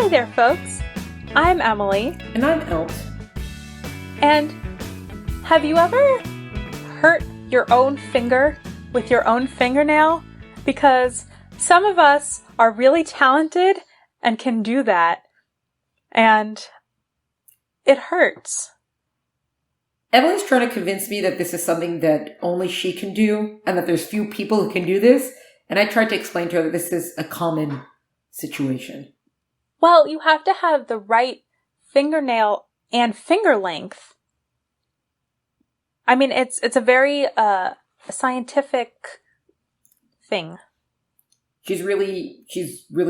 Hi there, folks. I'm Emily. And I'm Elt. And have you ever hurt your own finger with your own fingernail? Because some of us are really talented and can do that. And it hurts. Emily's trying to convince me that this is something that only she can do and that there's few people who can do this. And I tried to explain to her that this is a common situation. Well, you have to have the right fingernail and finger length. I mean, it's a very scientific thing. She's really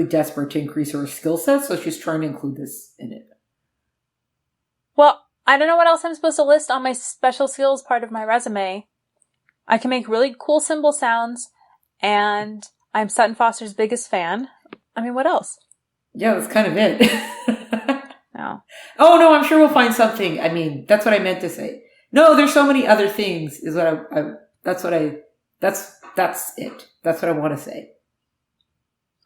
desperate to increase her skill set, so she's trying to include this in it. Well, I don't know what else I'm supposed to list on my special skills part of my resume. I can make really cool cymbal sounds, and I'm Sutton Foster's biggest fan. I mean, what else? Yeah, that's kind of it. No. Oh, no, I'm sure we'll find something. I mean, that's what I meant to say. No, there's so many other things, is what that's it. That's what I want to say.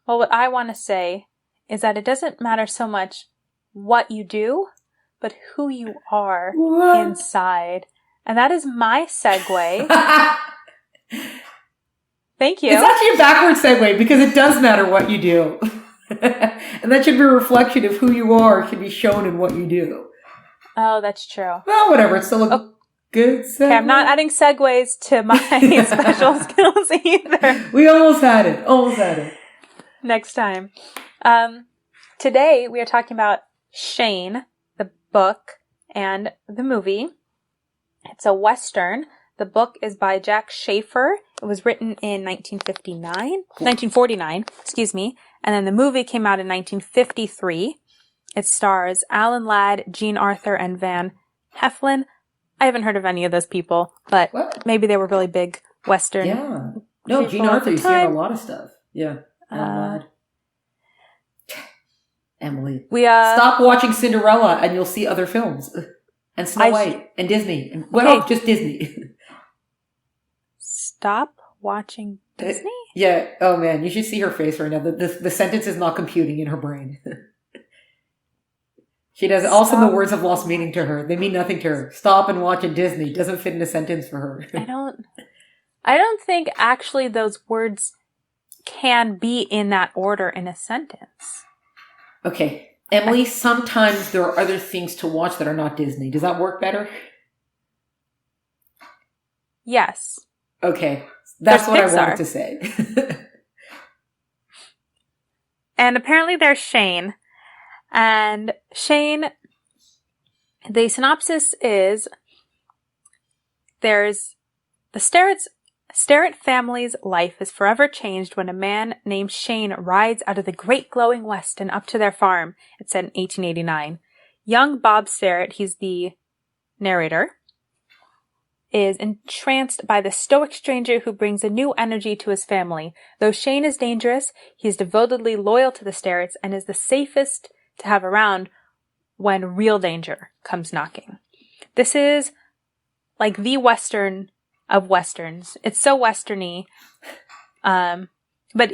Well, what I want to say is that it doesn't matter so much what you do, but who you are inside. And that is my segue. Thank you. It's actually a backward segue because it does matter what you do. And that should be a reflection of who you are. It should be shown in what you do. Oh, that's true. Well, whatever. It's still a good segue. Okay, I'm not adding segues to my special skills either. We almost had it. Next time. Today we are talking about Shane, the book, and the movie. It's a Western. The book is by Jack Schaefer. It was written in 1949, and then the movie came out in 1953. It stars Alan Ladd, Jean Arthur, and Van Heflin. I haven't heard of any of those people, but maybe they were really big Western. Yeah. No, Jean Arthur, you've seen a lot of stuff. Yeah. Emily. Stop watching Cinderella and you'll see other films. And Snow White and Disney. Just Disney. Stop watching Disney? Yeah. Oh man, you should see her face right now. The sentence is not computing in her brain. She does. Also, the words have lost meaning to her. They mean nothing to her. Stop and watch a Disney doesn't fit in a sentence for her. I don't think actually those words can be in that order in a sentence. Okay. Emily, sometimes there are other things to watch that are not Disney. Does that work better? Yes. Okay. That's what Pixar. I wanted to say. And apparently there's Shane. And Shane, the synopsis is there's the Sterrett family's life is forever changed when a man named Shane rides out of the great glowing west and up to their farm. It's set in 1889. Young Bob Sterrett, he's the narrator, is entranced by the stoic stranger who brings a new energy to his family. Though Shane is dangerous, he is devotedly loyal to the Sterretts and is the safest to have around when real danger comes knocking. This is like the Western of Westerns. It's so Westerny, but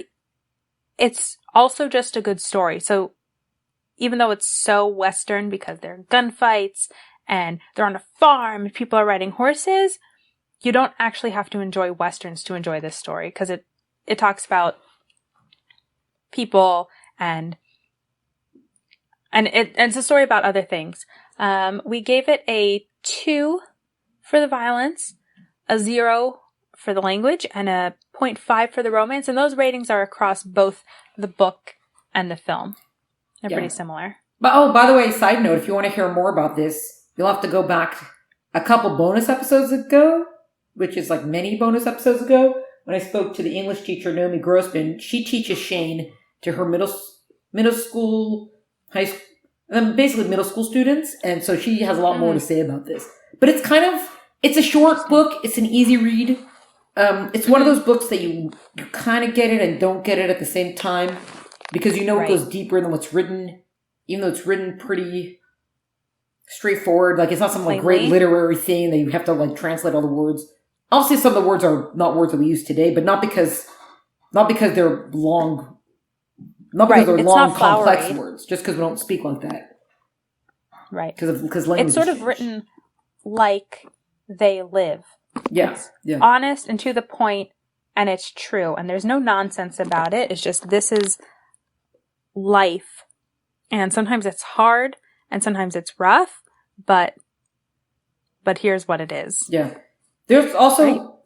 it's also just a good story. So even though it's so Western because there are gunfights and they're on a farm and people are riding horses, you don't actually have to enjoy Westerns to enjoy this story because it talks about people and it's a story about other things. We gave it a 2 for the violence, a 0 for the language, and a 0.5 for the romance. And those ratings are across both the book and the film. They're pretty similar. But by the way, side note, if you want to hear more about this, you'll have to go back a couple bonus episodes ago, which is like many bonus episodes ago, when I spoke to the English teacher, Naomi Grossman. She teaches Shane to her middle school, high school, basically middle school students. And so she has a lot more to say about this. But it's a short book. It's an easy read. It's one of those books that you kind of get it and don't get it at the same time because it goes deeper than what's written, even though it's written pretty straightforward. Like it's not some like great literary thing that you have to like translate all the words. Obviously, some of the words are not words that we use today, but not because they're long Not because they're It's long, not complex flowery. words, just because we don't speak like that. Right. Because language It's sort of changed. written like they live. Yeah, yeah. Honest and to the point, and it's true. And there's no nonsense about it. It's just, this is life. And sometimes it's hard, and sometimes it's rough, but here's what it is. Yeah. There's also,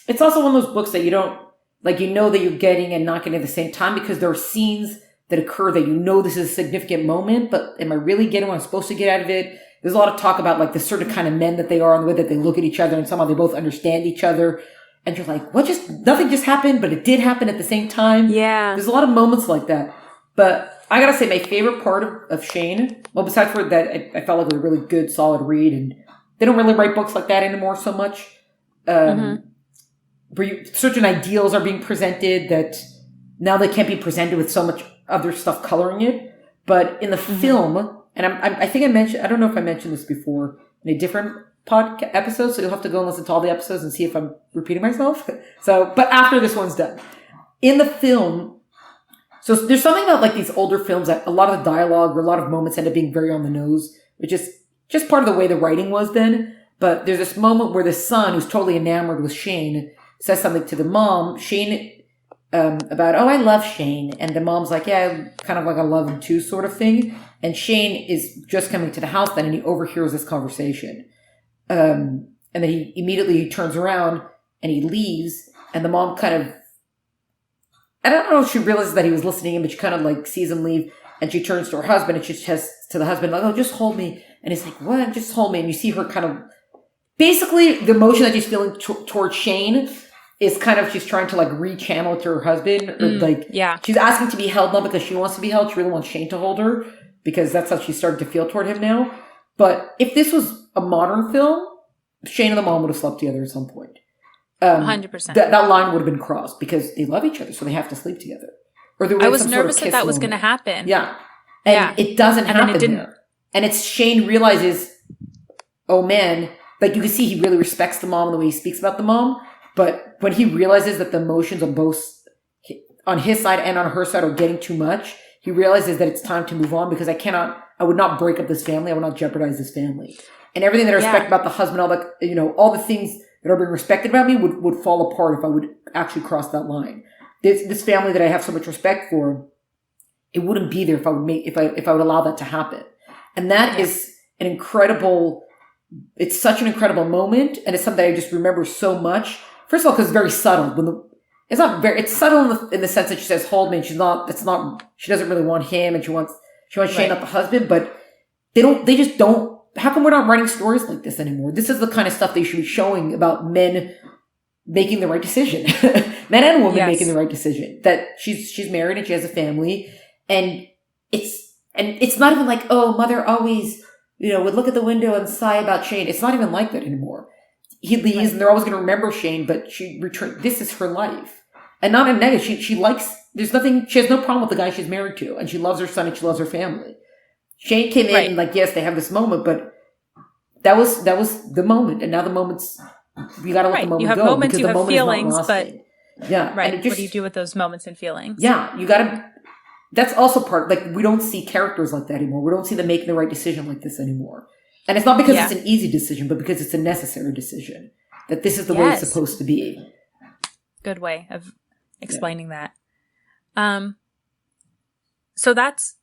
it's also one of those books that you don't, like, you know that you're getting and not getting at the same time, because there are scenes that occur that you know this is a significant moment, but am I really getting what I'm supposed to get out of it? There's a lot of talk about, like, the certain kind of men that they are and the way that they look at each other, and somehow they both understand each other. And you're like, nothing just happened, but it did happen at the same time. Yeah. There's a lot of moments like that. But I gotta say, my favorite part of Shane, well, besides for that, I felt like it was a really good, solid read, and they don't really write books like that anymore so much. Where certain ideals are being presented that now they can't be presented with so much other stuff coloring it. But in the film, and I think I mentioned, I don't know if I mentioned this before in a different podcast episode, so you'll have to go and listen to all the episodes and see if I'm repeating myself. But after this one's done, in the film, so there's something about, like, these older films that a lot of the dialogue or a lot of moments end up being very on the nose, which is just part of the way the writing was then. But there's this moment where the son, who's totally enamored with Shane, says something to the mom, Shane, about, oh, I love Shane. And the mom's like, yeah, kind of like I love him too, sort of thing. And Shane is just coming to the house then, and he overhears this conversation. And then he immediately turns around and he leaves, and the mom kind of, I don't know if she realizes that he was listening in, but she kind of, like, sees him leave, and she turns to her husband, and she says to the husband, like, oh, just hold me. And he's like, what? Just hold me. And you see her kind of, basically, the emotion that she's feeling towards Shane is kind of, she's trying to, like, rechannel it to her husband. Or, she's asking to be held, not because she wants to be held. She really wants Shane to hold her, because that's how she's starting to feel toward him now. But if this was a modern film, Shane and the mom would have slept together at some point. 100%. That line would have been crossed, because they love each other, so they have to sleep together. Or there I was nervous that was going to happen. Yeah. And it doesn't happen there. And it's Shane realizes, oh man, like, you can see he really respects the mom and the way he speaks about the mom. But when he realizes that the emotions on both, on his side and on her side, are getting too much, he realizes that it's time to move on, because I would not break up this family. I would not jeopardize this family. And everything that I respect about the husband, all the, all the things that are being respected about me would fall apart if I would actually cross that line. This family that I have so much respect for, it wouldn't be there if I would allow that to happen. And that is an incredible, it's such an incredible moment. And it's something I just remember so much. First of all, because it's very subtle. It's subtle in the sense that she says, hold me, and she doesn't really want him, and she wants Shane, not the husband, but they just don't. How come we're not writing stories like this anymore? This is the kind of stuff they should be showing about men making the right decision. Men and women making the right decision. That she's married and she has a family, and it's not even like, oh, mother always, would look at the window and sigh about Shane. It's not even like that anymore. He leaves, and they're always going to remember Shane, but she returned. This is her life, and not in negative. She likes. There's nothing. She has no problem with the guy she's married to, and she loves her son and she loves her family. Shane came in and, like, yes, they have this moment, but that was the moment, and now the moment's, we got to let the moment go. You have moments, you have feelings, but right. What do you do with those moments and feelings? Yeah, you got to. That's also part. Like, we don't see characters like that anymore. We don't see them making the right decision like this anymore. And it's not because it's an easy decision, but because it's a necessary decision. That this is the way it's supposed to be. Good way of explaining that. So that's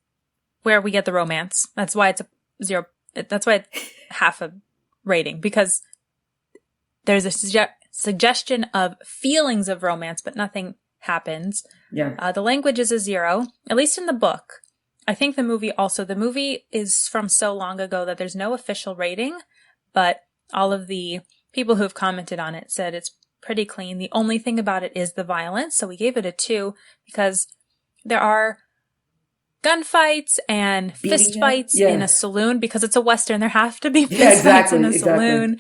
where we get the romance. That's why it's a 0. That's why it's half a rating, because there's a suggestion of feelings of romance, but nothing happens. Yeah. The language is a 0, at least in the book. I think the movie is from so long ago that there's no official rating, but all of the people who have commented on it said it's pretty clean. The only thing about it is the violence, so we gave it a 2 because there are gunfights and fist fights in a saloon, because it's a Western. There have to be fist fights in a saloon.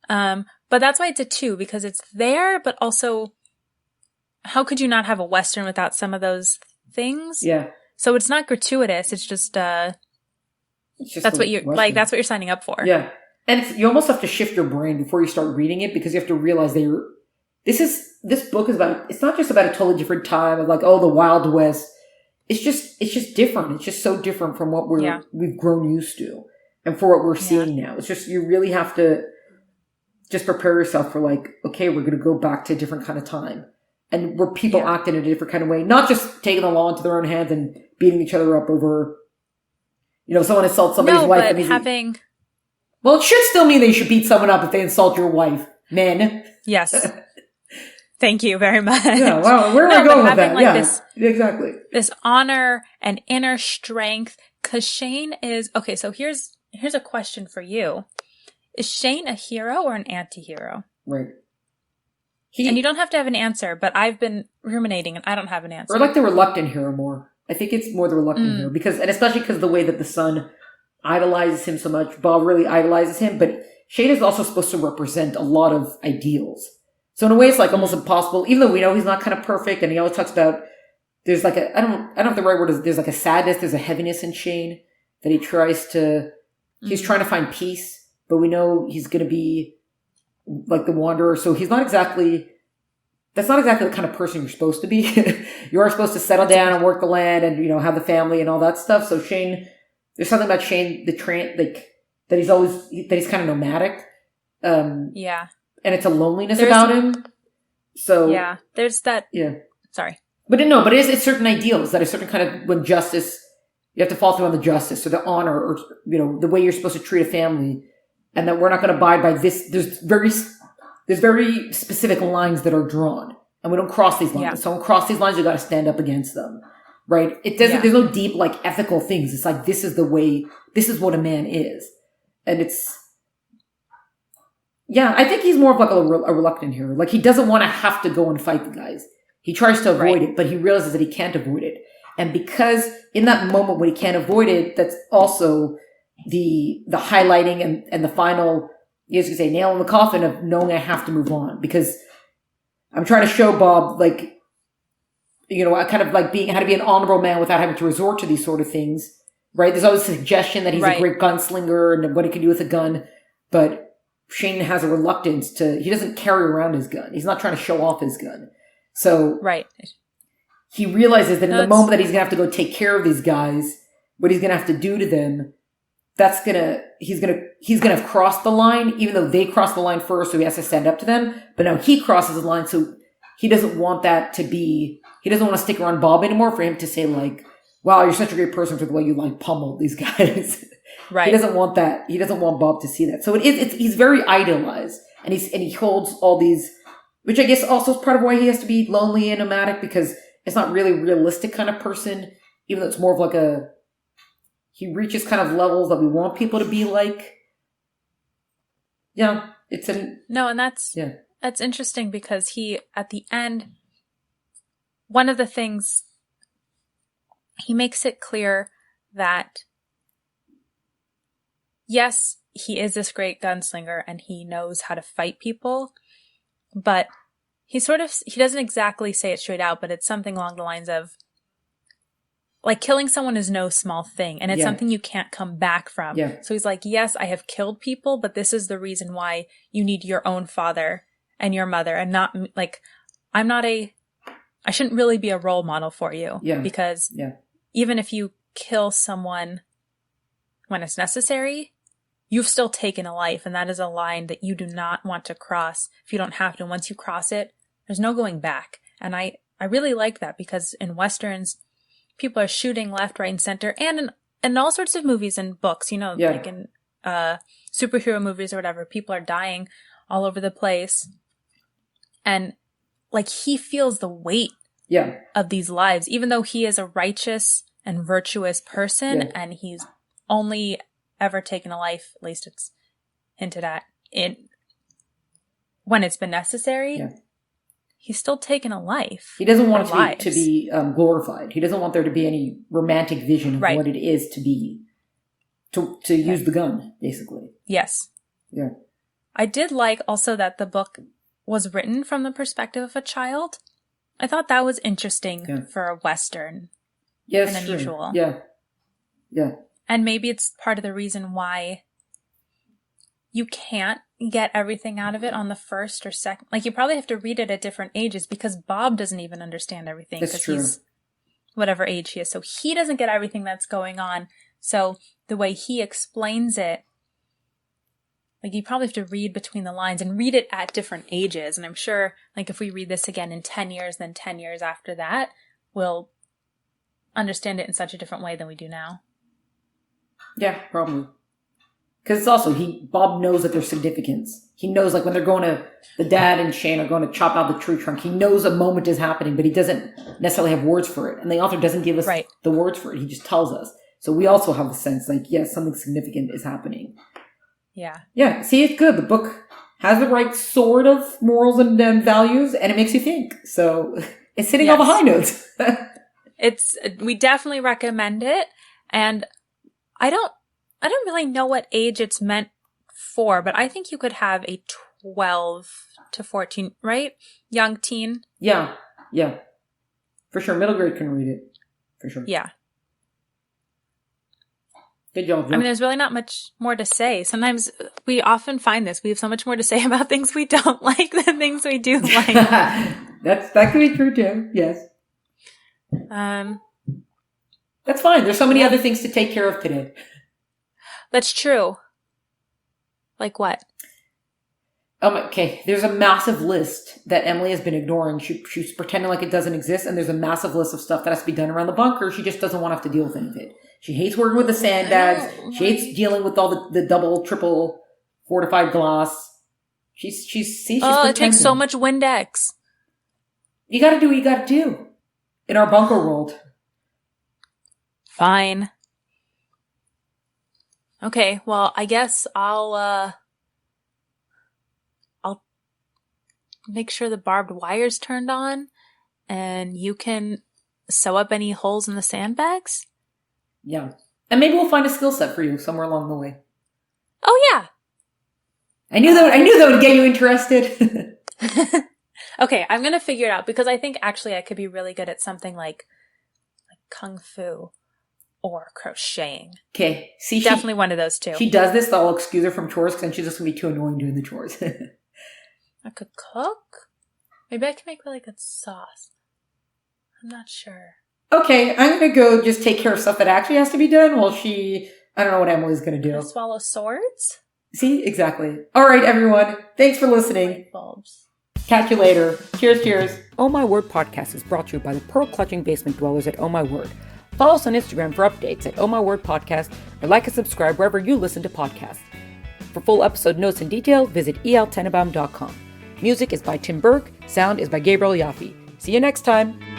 But that's why it's a 2, because it's there, but also, how could you not have a Western without some of those things? Yeah. So it's not gratuitous. It's just, that's what you're Western. Like, that's what you're signing up for. Yeah. And you almost have to shift your brain before you start reading it, because you have to realize this book is about, it's not just about a totally different time of like, oh, the Wild West. It's just different. It's just so different from what we've grown used to and for what we're seeing now. It's just, you really have to just prepare yourself for like, okay, we're going to go back to a different kind of time and where people act in a different kind of way, not just taking the law into their own hands and beating each other up over, someone insults somebody's wife. But well, it should still mean that you should beat someone up if they insult your wife, men. Yes. Thank you very much. Yeah, wow, where am I going with that? Like exactly. This honor and inner strength. Because Shane is... Okay, so here's a question for you. Is Shane a hero or an anti-hero? Right. And you don't have to have an answer, but I've been ruminating and I don't have an answer. Or like the reluctant hero more. I think it's more the reluctant hero. And especially because the way that the son idolizes him so much. Bob really idolizes him, but Shane is also supposed to represent a lot of ideals. So in a way, it's like almost impossible, even though we know he's not kind of perfect, and he always talks about, there's like I don't know if the right word is, there's like a sadness, there's a heaviness in Shane that he's trying to find peace, but we know he's going to be like the wanderer. So that's not exactly the kind of person you're supposed to be. You are supposed to settle down and work the land and, have the family and all that stuff. So Shane, there's something about Shane, that he's kind of nomadic. And it's a loneliness about him. So yeah, there's that. Yeah. Sorry. But it's certain ideals that a certain kind of, when justice, you have to follow through on the justice or the honor or, the way you're supposed to treat a family. And that we're not going to abide by this. There's very specific lines that are drawn and we don't cross these lines. Yeah. So when we cross these lines, you got to stand up against them. Right. There's no deep, like ethical things. It's like, this is what a man is. And I think he's more of like a reluctant hero. Like he doesn't want to have to go and fight the guys. He tries to avoid it, but he realizes that he can't avoid it. And because in that moment when he can't avoid it, that's also the highlighting and the final, you could say, nail in the coffin of knowing I have to move on. Because I'm trying to show Bob, like, kind of like how to be an honorable man without having to resort to these sort of things. Right? There's always a suggestion that he's a great gunslinger and what he can do with a gun. But Shane has a reluctance he doesn't carry around his gun. He's not trying to show off his gun. So he realizes that in the moment that he's going to have to go take care of these guys, what he's going to have to do to them, he's going to have crossed the line, even though they crossed the line first, so he has to stand up to them. But now he crosses the line, so he doesn't want he doesn't want to stick around Bob anymore for him to say like, wow, you're such a great person for the way you like pummeled these guys. Right. He doesn't want that. He doesn't want Bob to see that. So he's very idealized and he holds all these, which I guess also is part of why he has to be lonely and nomadic, because it's not really a realistic kind of person, even though it's more of like he reaches kind of levels that we want people to be like. Yeah. And that's interesting because he, at the end, one of the things, he makes it clear that yes, he is this great gunslinger and he knows how to fight people, but he doesn't exactly say it straight out, but it's something along the lines of, like, killing someone is no small thing and it's something you can't come back from. Yeah. So he's like, yes, I have killed people, but this is the reason why you need your own father and your mother and not, like, I shouldn't really be a role model for you. Yeah. Because even if you kill someone when it's necessary, you've still taken a life, and that is a line that you do not want to cross if you don't have to. Once you cross it, there's no going back. And I really like that because in Westerns, people are shooting left, right, and center, and in all sorts of movies and books, like in superhero movies or whatever, people are dying all over the place. And like he feels the weight of these lives, even though he is a righteous and virtuous person and he's only ever taken a life, at least it's hinted at, when it's been necessary, he's still taken a life. He doesn't want it to be glorified. He doesn't want there to be any romantic vision of what it is to be, to use the gun, basically. Yes. Yeah. I did like also that the book was written from the perspective of a child. I thought that was interesting for a Western. Yes, and unusual. Yeah. Yeah. And maybe it's part of the reason why you can't, get everything out of it on the first or second. Like, you probably have to read it at different ages because Bob doesn't even understand everything. That's true. He's whatever age he is. So he doesn't get everything that's going on. So the way he explains it, like, you probably have to read between the lines and read it at different ages. And I'm sure, like, if we read this again in 10 years, then 10 years after that, we'll understand it in such a different way than we do now. Yeah, probably. Because it's also, Bob knows that there's significance. He knows, like, when they're going to, the dad and Shane are going to chop out the tree trunk, he knows a moment is happening, but he doesn't necessarily have words for it. And the author doesn't give us the words for it. He just tells us. So we also have the sense, like, yes, something significant is happening. Yeah. Yeah, see, it's good. The book has the right sort of morals and values, and it makes you think. So it's hitting all the high notes. We definitely recommend it. And I don't really know what age it's meant for, but I think you could have a 12 to 14, right? Young teen. Yeah. For sure. Middle grade can read it. For sure. Yeah. Good job, Joe. I mean, there's really not much more to say. Sometimes we often find this. We have so much more to say about things we don't like than things we do like. That could be true too. Yes. That's fine. There's so many other things to take care of today. That's true. Like what? Okay, there's a massive list that Emily has been ignoring. She's pretending like it doesn't exist, and there's a massive list of stuff that has to be done around the bunker. She just doesn't want to have to deal with any of it. She hates working with the sandbags. She hates dealing with all the double, triple, fortified glass. She's it takes so much Windex. You gotta do what you gotta do in our bunker world. Fine. Okay, well, I guess I'll make sure the barbed wire's turned on, and you can sew up any holes in the sandbags. Yeah. And maybe we'll find a skill set for you somewhere along the way. Oh, yeah. I knew that would get you interested. Okay, I'm going to figure it out because I think actually I could be really good at something like kung fu or crocheting. Okay. See, definitely one of those two. She does this, so I'll excuse her from chores because then she's just going to be too annoying doing the chores. I could cook? Maybe I can make really good sauce. I'm not sure. Okay, I'm going to go just take care of stuff that actually has to be done while I don't know what Emily's going to do. Swallow swords? See? Exactly. All right, everyone. Thanks for listening. Light bulbs. Catch you later. Cheers. Oh My Word podcast is brought to you by the pearl-clutching basement dwellers at Oh My Word. Follow us on Instagram for updates at Oh My Word Podcast, or like and subscribe wherever you listen to podcasts. For full episode notes and detail, visit eltenenbaum.com. Music is by Tim Burke. Sound is by Gabriel Yaffe. See you next time.